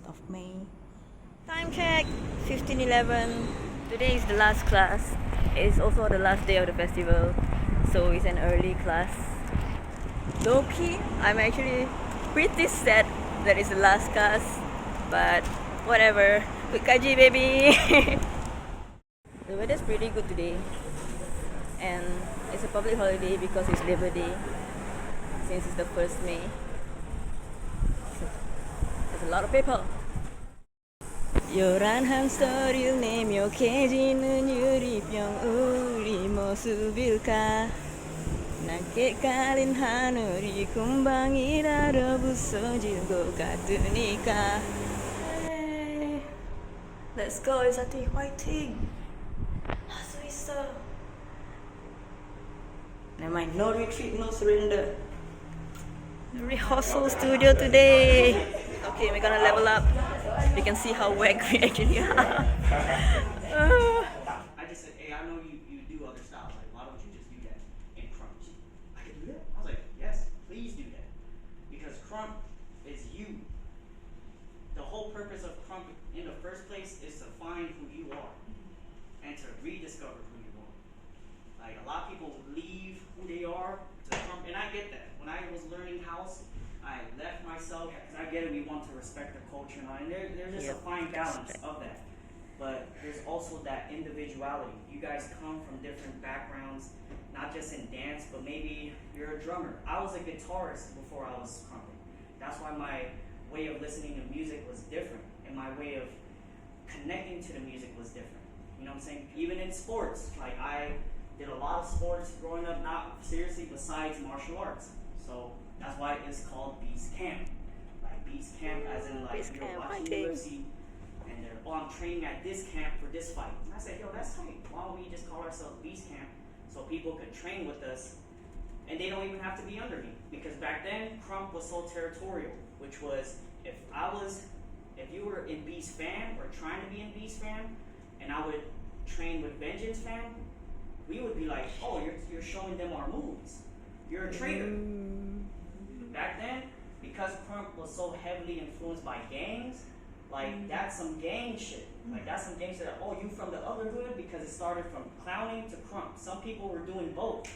of May. Time check, 15:11. Today is the last class. It's also the last day of the festival, so it's an early class. Low key, I'm actually pretty sad that it's the last class, but whatever. Good kaji, baby. The weather's pretty good today, and it's a public holiday because it's Labor Day, since it's the 1st May. So there's a lot of people. 요란한 소리를 내며 깨지는 유리병 우리 모습일까 낮게 깔린 하늘이 금방 일하러 부서질 것 같으니까. Hey, let's go EatZT 화이팅. 할 수 있어. Never mind, no retreat, no surrender. Rehearsal Studio today. Okay, we're gonna level up. You can see how whack we actually are. I just said, hey, I know you do other styles. Like, why don't you just do that in Krump? I can do that? I was like, yes, please do that. Because Krump is you. The whole purpose of Krump in the first place is to find who you are and to rediscover who you are. Like, a lot of people leave who they are to Krump, and I get that. When I was learning house, I left myself, because I get it, we want to respect the culture and all, and there's just a fine balance of that. But there's also that individuality. You guys come from different backgrounds, not just in dance, but maybe you're a drummer. I was a guitarist before I was crumping. That's why my way of listening to music was different, and my way of connecting to the music was different. You know what I'm saying? Even in sports, like I did a lot of sports growing up, not seriously besides martial arts. So that's why it's called Beast Camp. Like Beast Camp as in like Beast you're Camp, watching UFC and they're, oh, I'm training at this camp for this fight. And I said, yo, that's tight. Why don't we just call ourselves Beast Camp so people could train with us and they don't even have to be under me? Because back then, Krump was so territorial, which was if you were in Beast Fam or trying to be in Beast Fam and I would train with Vengeance Fam, we would be like, oh, you're showing them our moves. You're a traitor. Back then, because Krump was so heavily influenced by gangs, like that's some gang shit. Like that's some gang shit that, oh, you from the other hood because it started from clowning to Krump. Some people were doing both.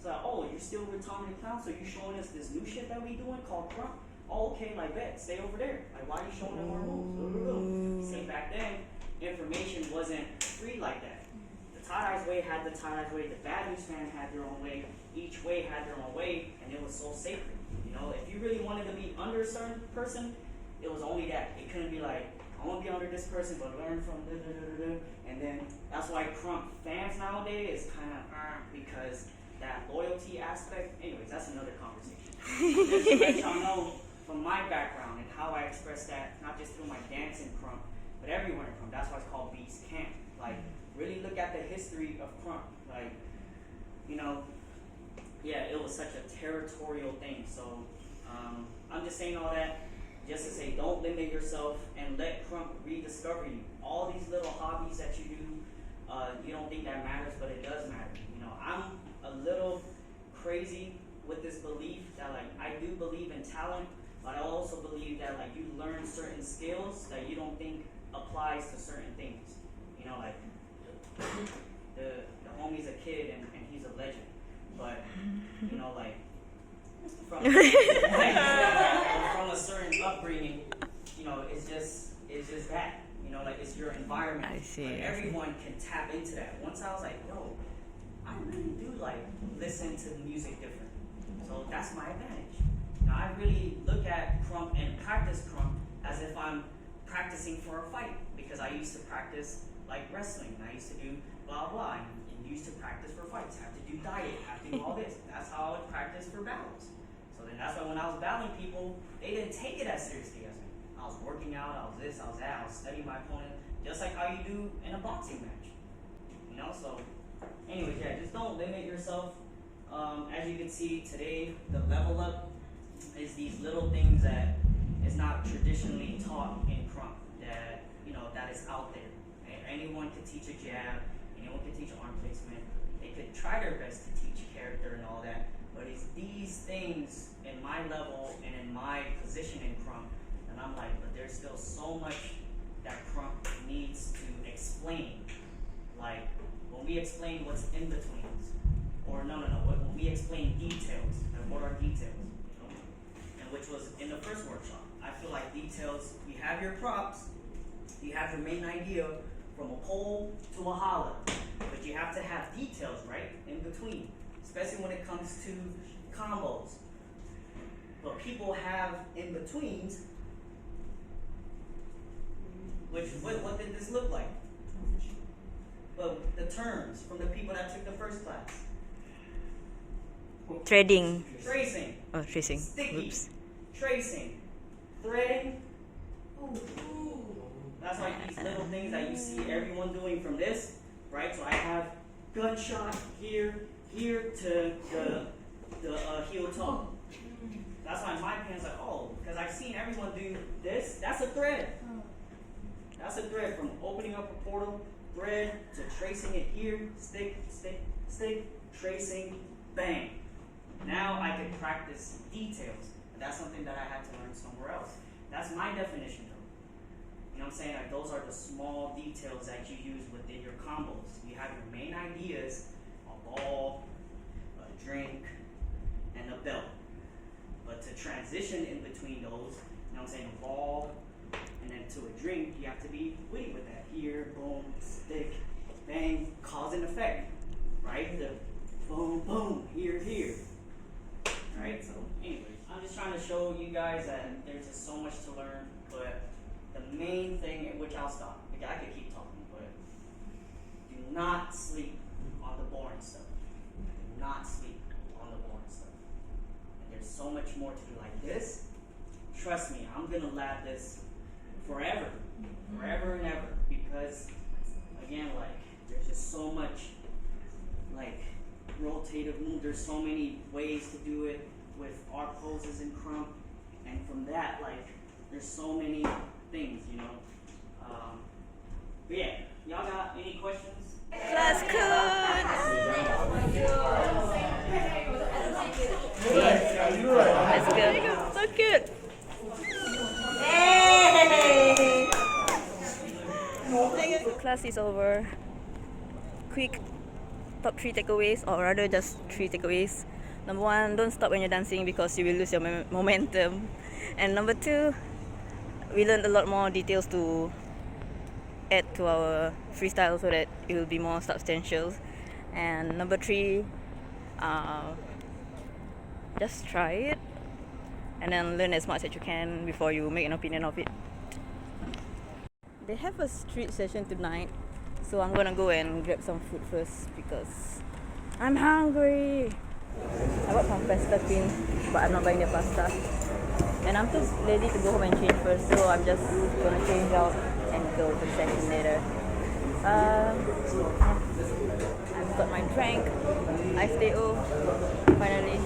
So like, oh, you're still with Tommy the Clown, so you showing us this new shit that we doing called Krump? Oh, okay, like bet, stay over there. Like why are you showing them our moves? See, back then, information wasn't free like that. The Tbh I way had the Tbh way, the Bad News Fan had their own way, each way had their own way, and it was so sacred. You know, if you really wanted to be under a certain person, it was only that. It couldn't be like, I want to be under this person, but learn from and then that's why Krump fans nowadays is kind of because that loyalty aspect. Anyways, that's another conversation. Just to let y'all know from my background and how I express that, not just through my dance in Krump, but everywhere in Krump. That's why it's called Beast Camp. Like, really look at the history of Krump. Like, you know, yeah, it was such a territorial thing. So I'm just saying all that just to say don't limit yourself and let Krump rediscover you. All these little hobbies that you do, you don't think that matters, but it does matter. You know, I'm a little crazy with this belief that like I do believe in talent, but I also believe that like you learn certain skills that you don't think applies to certain things. You know, like the homie's a kid and he's a legend. But, you know, like, from a certain upbringing, you know, it's just that. You know, like, it's your environment. I see. Like, everyone can tap into that. Once I was like, yo, I really do, like, listen to music different. So that's my advantage. Now, I really look at Krump and practice Krump as if I'm practicing for a fight. Because I used to practice, like, wrestling. And I used to do blah, blah. And used to practice for fights, have to do diet, have to do all this. That's how I would practice for battles. So then that's why when I was battling people, they didn't take it as seriously as me. I was working out, I was this, I was that, I was studying my opponent, just like how you do in a boxing match. You know, so anyways, yeah, just don't limit yourself. As you can see today, the level up is these little things that is not traditionally taught in Krump, that, you know, that is out there. Anyone could teach a jab, anyone could teach arm placement, they could try their best to teach character and all that, but it's these things in my level and in my position in Krump, and I'm like, but there's there's still so much that Krump needs to explain. Like when we explain what's in betweens, or when we explain details, and what are details, and which was in the first workshop. I feel like details, you have your props, you have your main idea from a pole to a holla, but you have to have details, right, in between, especially when it comes to combos. But people have in-betweens, which, what did this look like? Well, the terms from the people that took the first class. Threading. Tracing. Oh, tracing. Sticky. Oops. Tracing. Threading. That's like these little things that you see everyone doing from this, right? So I have gunshot here to the heel toe. That's why my pan's like, oh, because I've seen everyone do this. That's a thread. That's a thread from opening up a portal, thread, to tracing it here, stick, tracing, bang. Now I can practice details. And that's something that I had to learn somewhere else. That's my definition though. You know what I'm saying? Like those are the small details that you use within your combos. You have your main ideas, a ball, a drink, and a belt. But to transition in between those, you know what I'm saying, a ball and then to a drink, you have to be witty with that. Here, boom, stick, bang, cause and effect, right? The boom, boom, here. Right? So anyways, I'm just trying to show you guys that there's just so much to learn, but the main thing, in which I'll stop, because I could keep talking, but do not sleep on the boring stuff. Do not sleep on the boring stuff. And there's so much more to do like this. Trust me, I'm gonna lab this forever and ever, because again, like there's just so much like rotative move. There's so many ways to do it with our poses in Krump, and from that, like there's so many things, you know. But yeah, y'all got any questions? Class Let's go. So cute. Class is over. Quick top 3 takeaways, or rather just 3 takeaways. Number 1, don't stop when you're dancing because you will lose your momentum. And number 2, we learned a lot more details to add to our freestyle so that it will be more substantial. And number 3, just try it and then learn as much as you can before you make an opinion of it. They have a street session tonight, so I'm gonna go and grab some food first because I'm hungry. I bought some pasta tin, but I'm not buying the pasta. And I'm too lazy to go home and change first, so I'm just gonna change out and go to the session later. I've got my drink, iced TO, finally.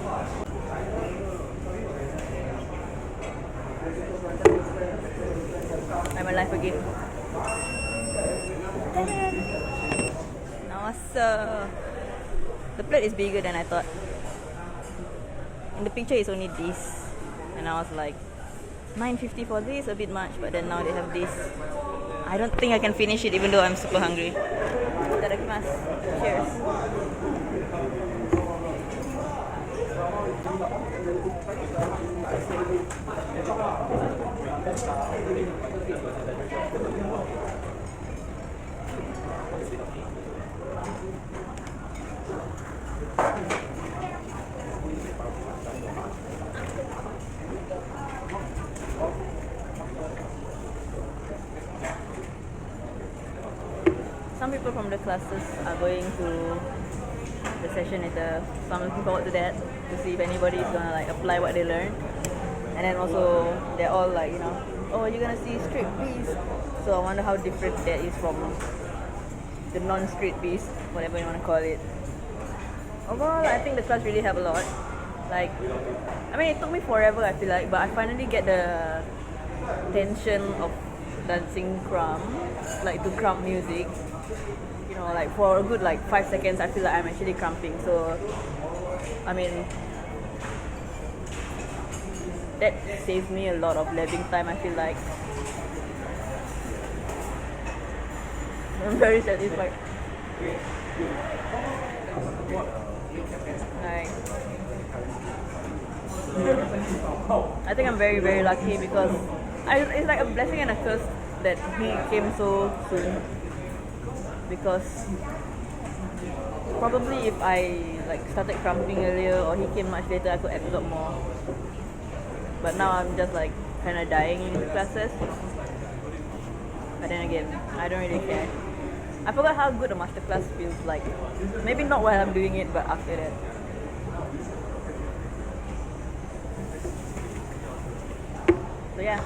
I'm alive again. Now, the plate is bigger than I thought. In the picture, it's only this, and I was like, $9.50 for this, a bit much. But then now they have this. I don't think I can finish it, even though I'm super hungry. Itadakimasu. Cheers. Some people from the classes are going to the session later, so I'm looking forward to that, to see if anybody is gonna like apply what they learned. And then also they're all like, you know, oh, you're gonna see street beats, so I wonder how different that is from the non-street beats, whatever you want to call it. Overall, I think the class really helped a lot. Like, I mean, it took me forever, I feel like, but I finally get the tension of dancing Krump, like to Krump music. You know, like for a good like 5 seconds, I feel like I'm actually crumping. So, I mean, that saves me a lot of labbing time, I feel like. I'm very satisfied. Like, I think I'm very, very lucky because it's like a blessing and a curse that he came so soon. Because probably if I like started crumping earlier or he came much later, I could absorb more. But now I'm just like kind of dying in classes. But then again, I don't really care. I forgot how good a masterclass feels like. Maybe not while I'm doing it, but after that. So yeah,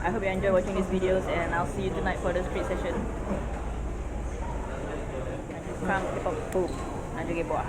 I hope you enjoy watching these videos and I'll see you tonight for the street session. Krump, K-pop, poop, and juga buah.